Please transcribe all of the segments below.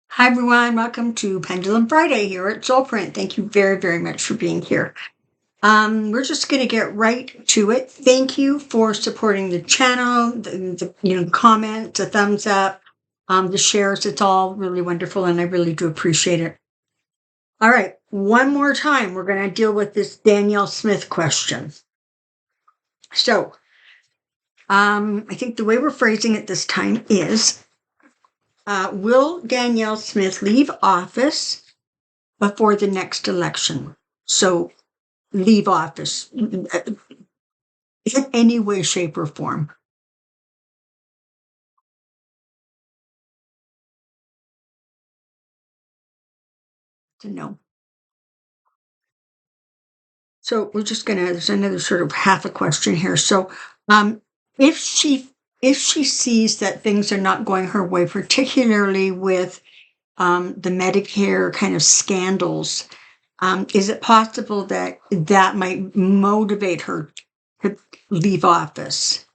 Hi, everyone. Welcome to Pendulum Friday here at Soulprint. Thank you very, very much for being here. We're just going to get right to it. Thank you for supporting the channel, the comments, the thumbs up, the shares. It's all really wonderful, and I really do appreciate it. All right, one more time, we're going to deal with this Danielle Smith question. So, I think the way we're phrasing it this time is, will Danielle Smith leave office before the next election? So leave office in any way, shape, or form. To know. So we're just gonna. There's another sort of half a question here. So, if she sees that things are not going her way, particularly with the Medicare kind of scandals, is it possible that that might motivate her to leave office?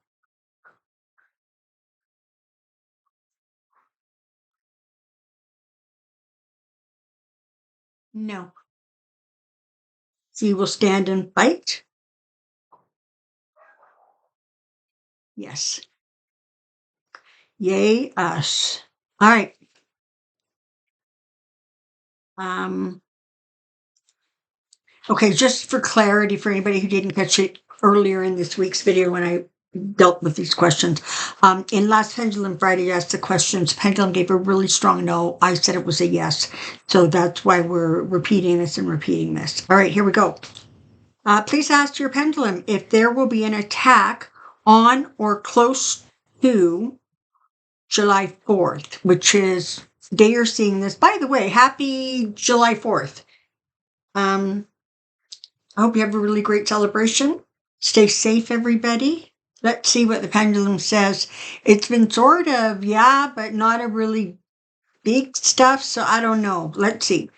No. She will stand and fight? Yes. Yay, us. All right. Um, okay, just for clarity, for anybody who didn't catch it earlier in this week's video when I dealt with these questions, in last Pendulum Friday, I asked the questions. Pendulum gave a really strong no. I said it was a yes. So that's why we're repeating this and repeating this. All right, here we go. Please ask your pendulum if there will be an attack on or close to July 4th, which is the day you're seeing this. By the way, happy July 4th. I hope you have a really great celebration. Stay safe, everybody. Let's see what the pendulum says. It's been sort of, yeah, but not a really big stuff. So I don't know. Let's see.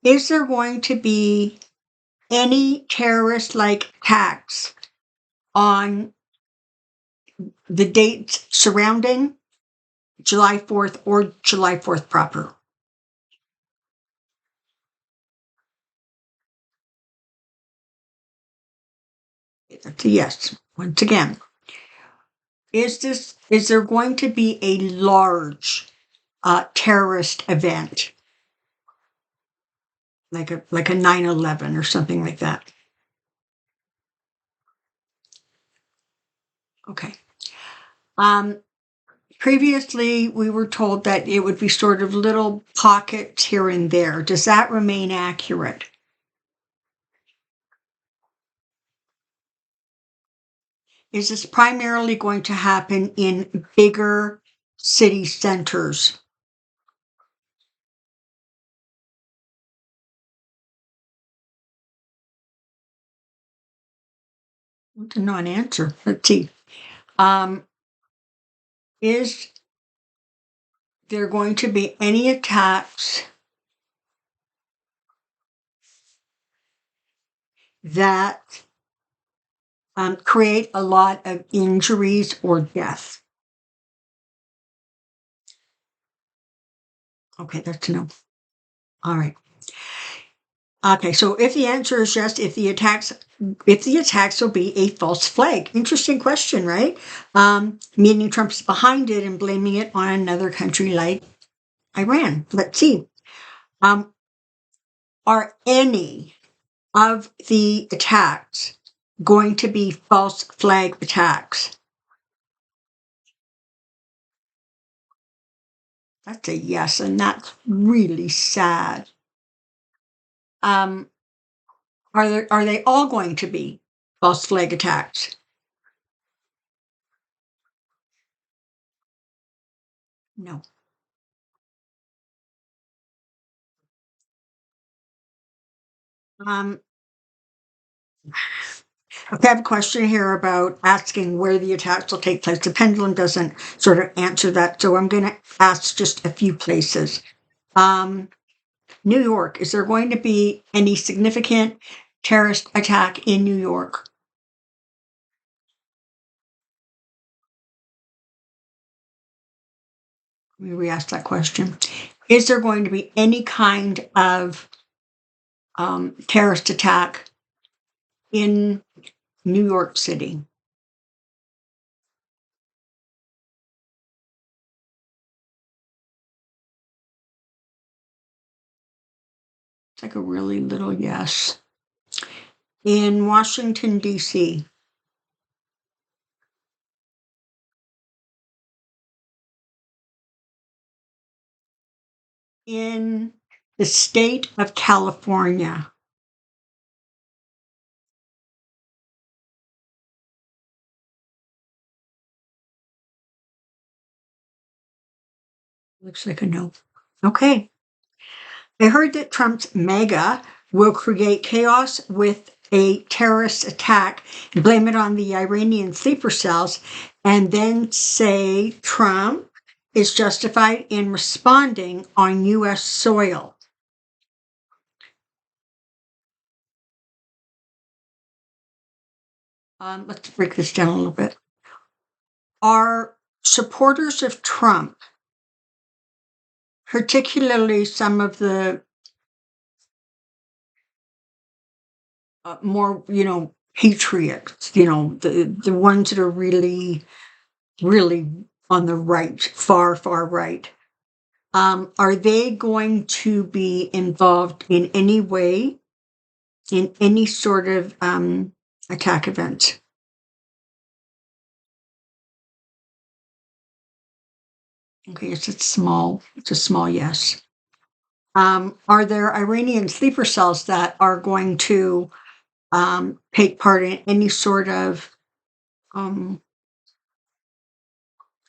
Is there going to be any terrorist like attacks on the dates surrounding July 4th or July 4th proper? That's a yes. Once again, is there going to be a large terrorist event like a 9/11 or something like that? Okay. Um, Previously, we were told that it would be sort of little pockets here and there. Does that remain accurate? Is this primarily going to happen in bigger city centers? That's a non-answer. Let's see. Um, is there going to be any attacks that create a lot of injuries or death? Okay, that's a no. All right. Okay, so if the answer is yes, if the attacks will be a false flag. Interesting question, right? Meaning Trump's behind it and blaming it on another country like Iran. Let's see. Are any of the attacks going to be false flag attacks? That's a yes, and that's really sad. Um, are they all going to be false flag attacks? No. Um, okay, I have a question here about asking where the attacks will take place. The pendulum doesn't sort of answer that, so I'm going to ask just a few places. New York, is there going to be any significant terrorist attack in New York? We re-ask that question. Is there going to be any kind of terrorist attack in New York City? It's like a really little yes. In Washington, D.C., in the state of California, looks like a no. Okay. I heard that Trump's MAGA will create chaos with a terrorist attack and blame it on the Iranian sleeper cells, and then say Trump is justified in responding on U.S. soil. Let's break this down a little bit. Are supporters of Trump, particularly some of the more, patriots, the ones that are really, really on the right, far, far right, are they going to be involved in any way in any sort of attack event? Okay, it's a small yes. Are there Iranian sleeper cells that are going to take part in any sort of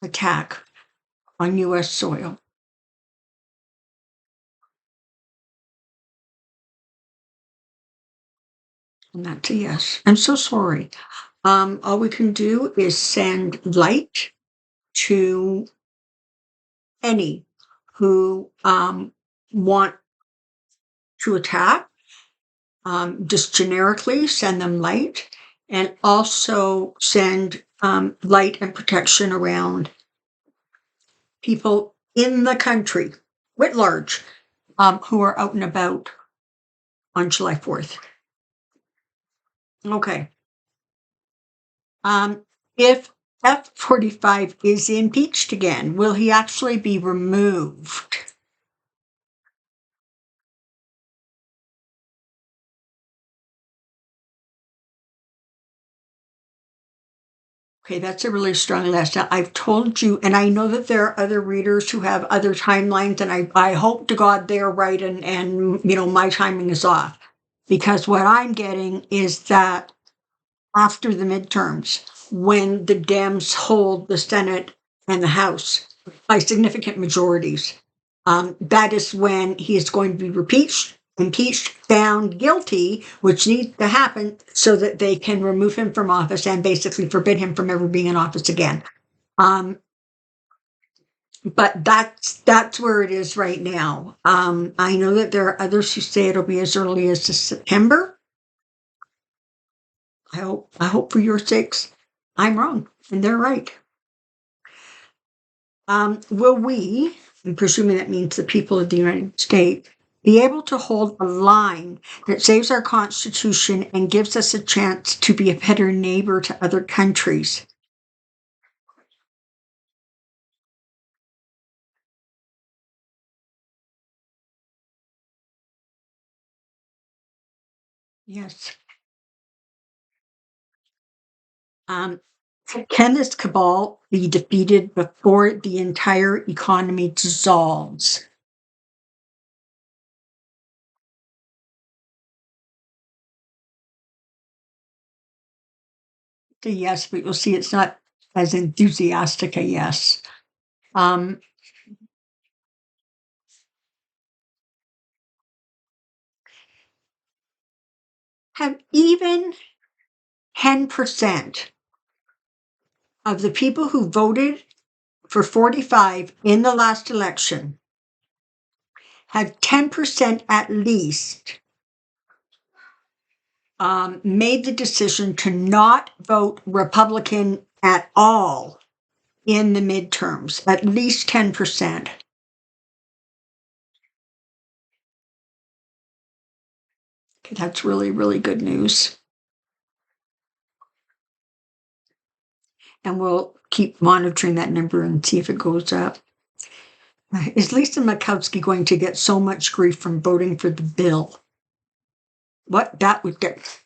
attack on U.S. soil? And that's a yes. I'm so sorry. All we can do is send light to any who want to attack, just generically send them light, and also send light and protection around people in the country writ large who are out and about on July 4th. Okay. If F45 is impeached again, will he actually be removed? Okay, that's a really strong list. Now, I've told you, and I know that there are other readers who have other timelines, and I hope to God they're right and my timing is off. Because what I'm getting is that after the midterms, when the Dems hold the Senate and the House by significant majorities, that is when he is going to be impeached, found guilty, which needs to happen so that they can remove him from office and basically forbid him from ever being in office again. But that's where it is right now. I know that there are others who say it'll be as early as September. I hope for your sakes I'm wrong and they're right. Will we, I'm presuming that means the people of the United States, be able to hold a line that saves our Constitution and gives us a chance to be a better neighbor to other countries? Yes. Um, can this cabal be defeated before the entire economy dissolves? A yes, but you'll see it's not as enthusiastic a yes. Have even 10% of the people who voted for 45 in the last election had 10% at least made the decision to not vote Republican at all in the midterms, at least 10%. Okay, that's really, really good news. And we'll keep monitoring that number and see if it goes up. Is Lisa Murkowski going to get so much grief from voting for the bill? What that would get.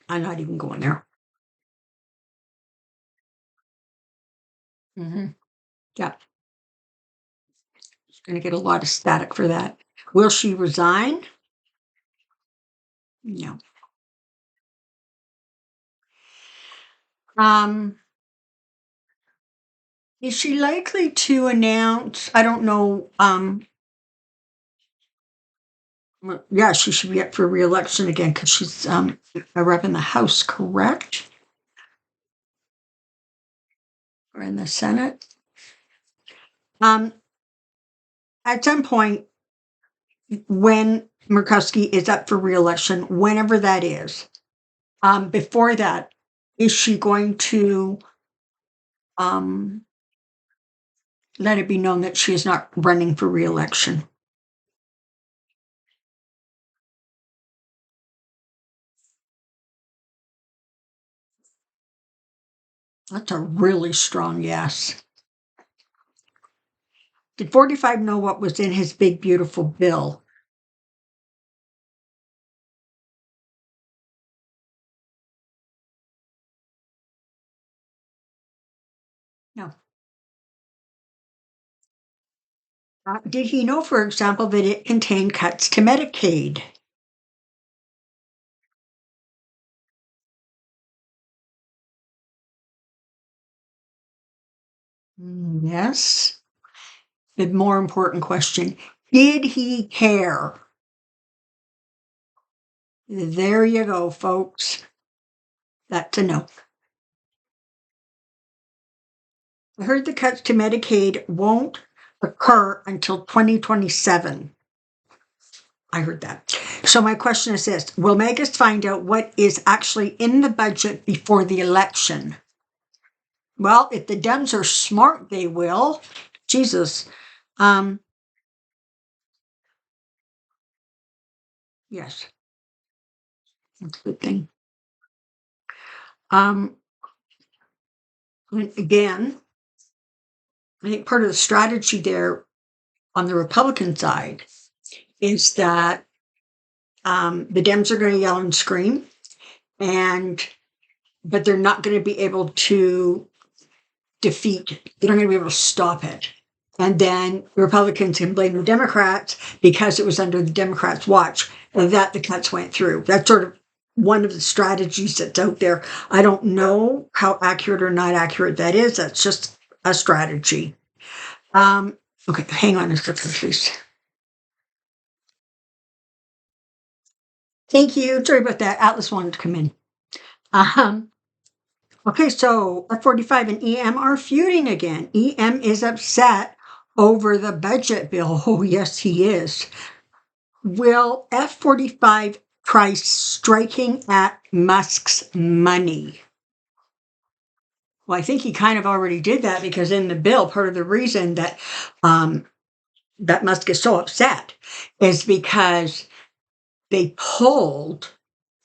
I'm not even going there. Yeah, she's going to get a lot of static for that. Will she resign? No. Is she likely to announce? I don't know. Yeah, she should be up for re-election again because she's a rep in the House, correct? Or in the Senate? At some point, when Murkowski is up for re-election, whenever that is, before that, is she going to let it be known that she is not running for re-election? That's a really strong yes. Did 45 know what was in his big, beautiful bill? No. Did he know, for example, that it contained cuts to Medicaid? Yes. The more important question, did he care? There you go, folks. That's a no. I heard the cuts to Medicaid won't occur until 2027. I heard that. So my question is this: will Megas find out what is actually in the budget before the election? Well, if the Dems are smart, they will. Jesus. Yes, that's a good thing. And again, I think part of the strategy there on the Republican side is that the Dems are going to yell and scream, but they're not going to be able to they're not going to be able to stop it. And then the Republicans can blame the Democrats because it was under the Democrats' watch that the cuts went through. That's sort of one of the strategies that's out there. I don't know how accurate or not accurate that is. That's just a strategy. Okay, hang on a second, please. Thank you. Sorry about that. Atlas wanted to come in. Okay, so F45 and EM are feuding again. EM is upset over the budget bill. Oh, yes, he is. Will F45 try striking at Musk's money? Well, I think he kind of already did that because in the bill, part of the reason that that Musk is so upset is because they pulled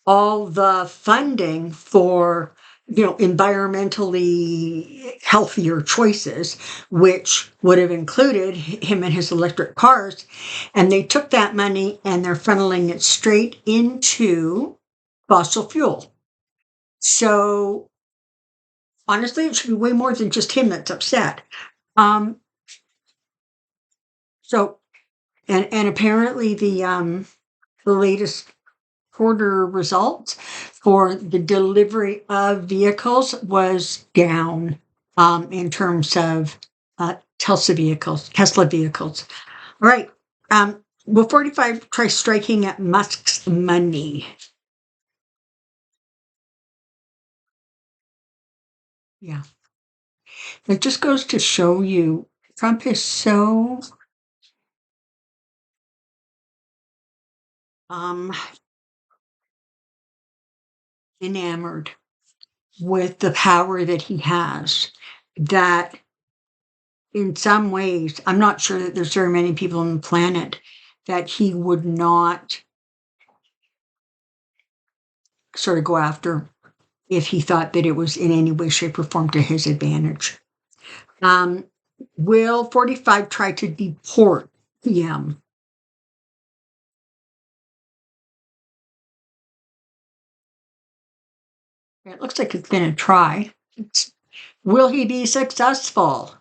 all the funding for environmentally healthier choices, which would have included him and his electric cars, and they took that money and they're funneling it straight into fossil fuel. So honestly, it should be way more than just him that's upset. So and apparently the latest quarter results for the delivery of vehicles was down in terms of Tesla vehicles. All right. Will 45 try striking at Musk's money? Yeah. It just goes to show you Trump is so enamored with the power that he has, that in some ways, I'm not sure that there's very many people on the planet that he would not sort of go after if he thought that it was in any way, shape, or form to his advantage. Um, will 45 try to deport EM? It looks like it's been a try. Will he be successful?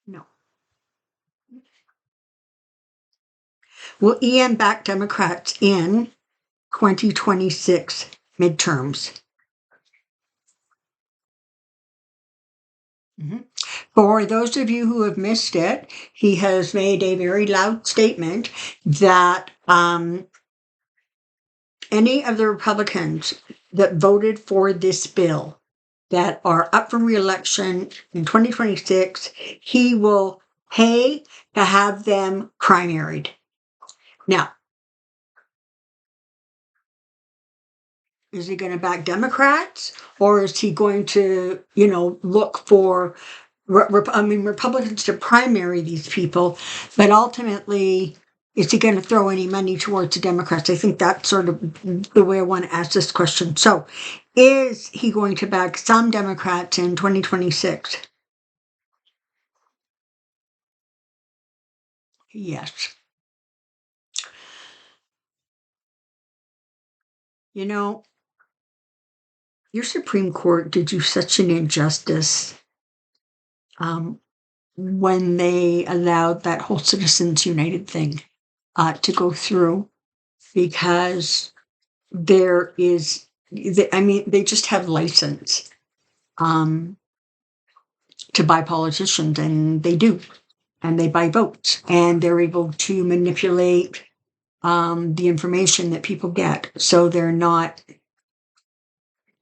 No. Will EM back Democrats in 2026 midterms? Mhm. For those of you who have missed it, he has made a very loud statement that any of the Republicans that voted for this bill that are up for re-election in 2026, he will pay to have them primaried. Now, is he going to back Democrats, or is he going to, look for, Republicans to primary these people, but ultimately, is he going to throw any money towards the Democrats? I think that's sort of the way I want to ask this question. So, is he going to back some Democrats in 2026? Yes. You know, your Supreme Court did you such an injustice um, when they allowed that whole Citizens United thing to go through, because there is, they just have license um, to buy politicians, and they do, and they buy votes, and they're able to manipulate the information that people get, so they're not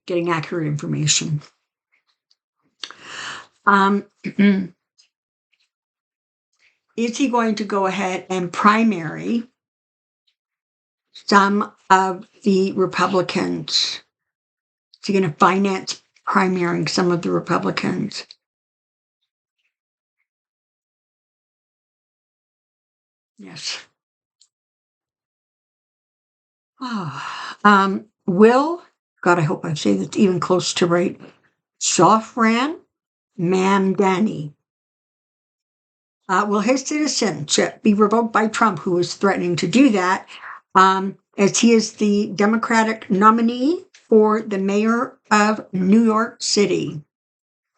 getting accurate information. Is he going to go ahead and primary some of the Republicans? Is he going to finance primarying some of the Republicans? Yes. Will, God, I hope I say that's even close to right, Shafran Mamdani. Will his citizenship be revoked by Trump, who is threatening to do that, as he is the Democratic nominee for the mayor of New York City?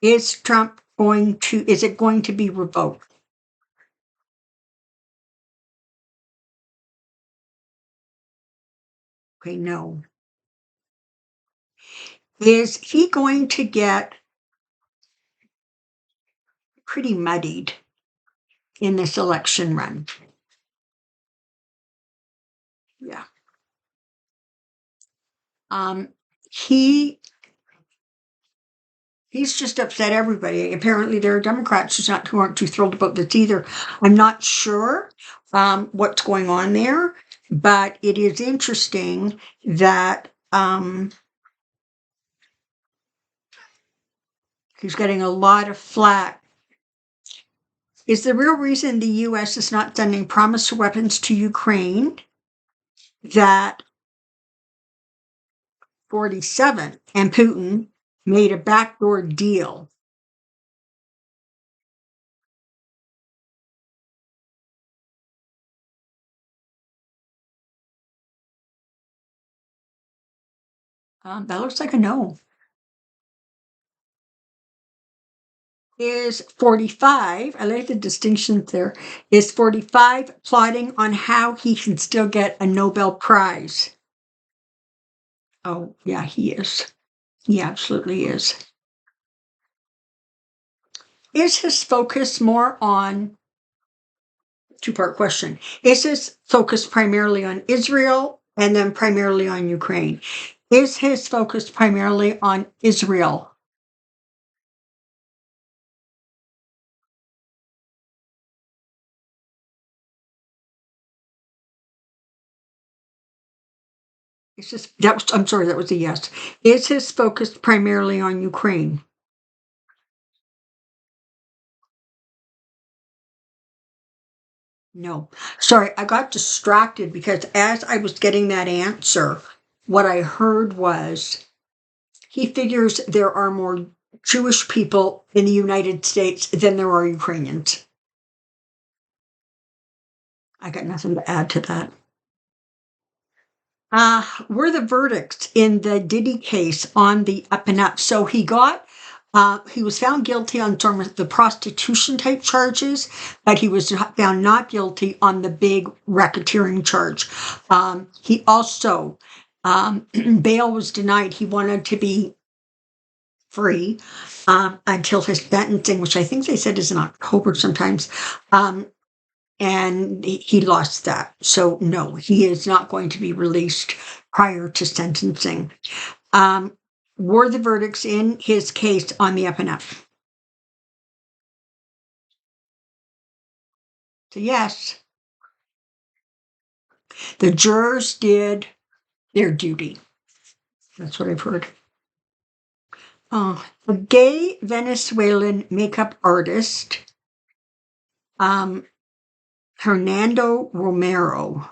Is it going to be revoked? Okay, no. Is he going to get pretty muddied in this election run? Yeah. He He's just upset everybody. Apparently, there are Democrats who aren't too thrilled about this either. I'm not sure what's going on there, but it is interesting that he's getting a lot of flack. Is the real reason the U.S. is not sending promised weapons to Ukraine that 47 and Putin made a backdoor deal? That looks like a no. Is 45, I like the distinctions there, is 45 plotting on how he can still get a Nobel Prize? Oh, yeah, he is. He absolutely is. Is his focus more on, two-part question, is his focus primarily on Israel and then primarily on Ukraine? Is his focus primarily on Israel? I'm sorry, that was a yes. Is his focus primarily on Ukraine? No. Sorry, I got distracted because as I was getting that answer, what I heard was he figures there are more Jewish people in the United States than there are Ukrainians. I got nothing to add to that. Were the verdicts in the Diddy case on the up and up? So he was found guilty on some of the prostitution type charges, but he was found not guilty on the big racketeering charge. He also, bail was denied. He wanted to be free until his sentencing, which I think they said is in October sometimes. And he lost that. So no, he is not going to be released prior to sentencing. Were the verdicts in his case on the up and up? So yes, the jurors did their duty. That's what I've heard. A gay Venezuelan makeup artist, Hernando Romero,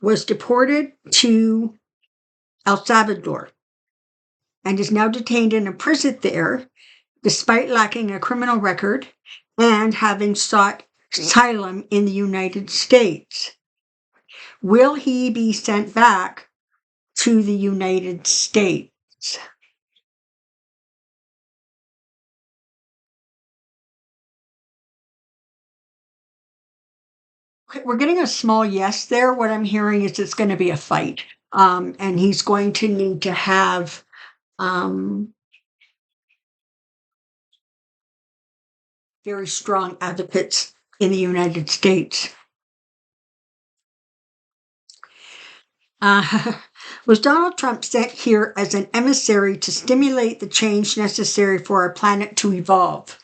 was deported to El Salvador and is now detained in a prison there, despite lacking a criminal record and having sought asylum in the United States. Will he be sent back to the United States? Okay, we're getting a small yes there. What I'm hearing is it's going to be a fight. And he's going to need to have very strong advocates in the United States. Was Donald Trump sent here as an emissary to stimulate the change necessary for our planet to evolve?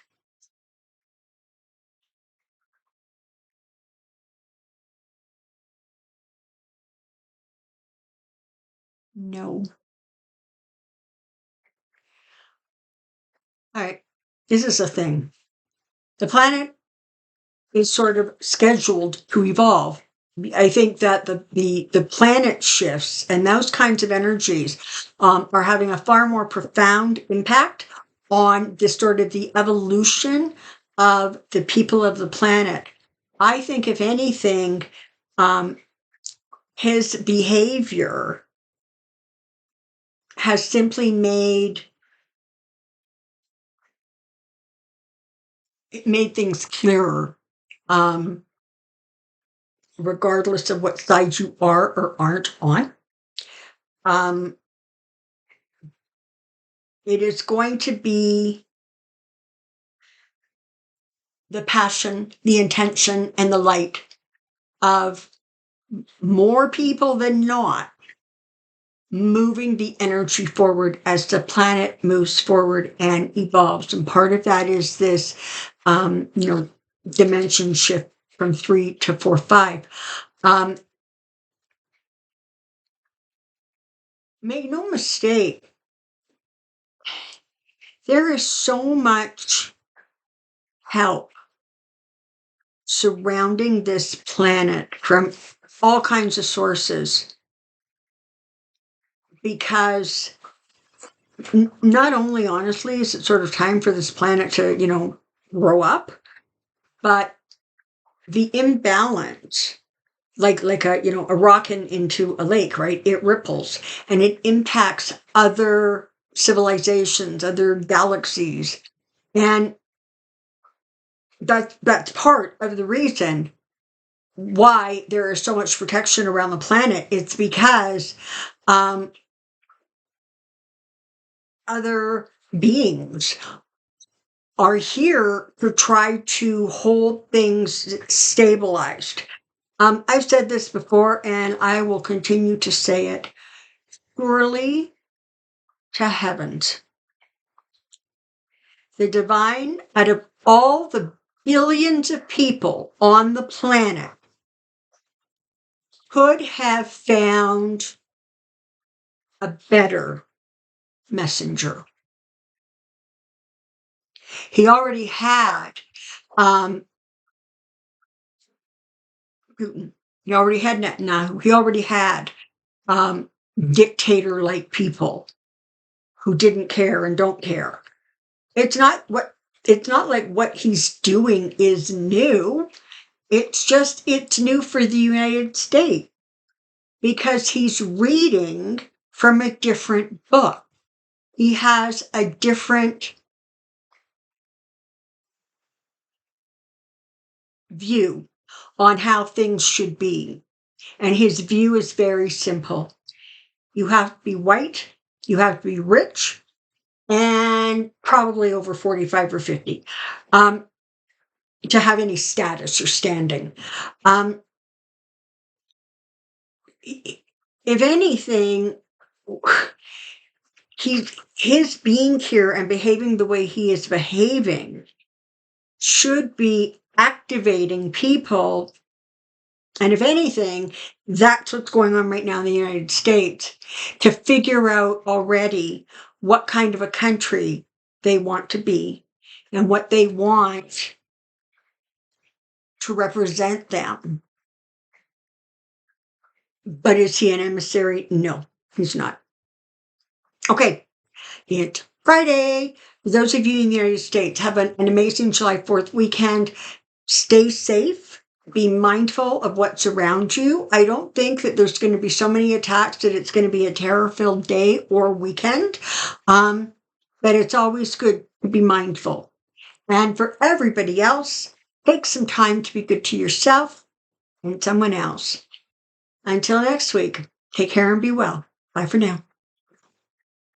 No. All right. This is a thing. The planet is sort of scheduled to evolve. I think that the planet shifts and those kinds of energies are having a far more profound impact on the sort of the evolution of the people of the planet. I think, if anything, his behavior has simply made things clearer, regardless of what side you are or aren't on. It is going to be the passion, the intention, and the light of more people than not moving the energy forward as the planet moves forward and evolves. And part of that is this, dimension shift from 3 to 4, 5. Make no mistake, there is so much help surrounding this planet from all kinds of sources, because not only, honestly, is it sort of time for this planet to, grow up, but the imbalance, like a rock into a lake, right? It ripples and it impacts other civilizations, other galaxies, and that's part of the reason why there is so much protection around the planet. It's because other beings are here to try to hold things stabilized. I've said this before, and I will continue to say it. Surely to heavens, the divine, out of all the billions of people on the planet, could have found a better messenger. He already had Putin. He already had Netanyahu. He already had dictator-like people who didn't care and don't care. It's not like what he's doing is new. It's new for the United States because he's reading from a different book. He has a different view on how things should be. And his view is very simple. You have to be white, you have to be rich, and probably over 45 or 50 to have any status or standing. If anything, his being here and behaving the way he is behaving should be activating people. And if anything, that's what's going on right now in the United States, to figure out already what kind of a country they want to be and what they want to represent them. But is he an emissary? No, he's not. Okay, it's Friday. For those of you in the United States, have an amazing July 4th weekend. Stay safe. Be mindful of what's around you. I don't think that there's going to be so many attacks that it's going to be a terror-filled day or weekend. But it's always good to be mindful. And for everybody else, take some time to be good to yourself and someone else. Until next week, take care and be well. Bye for now.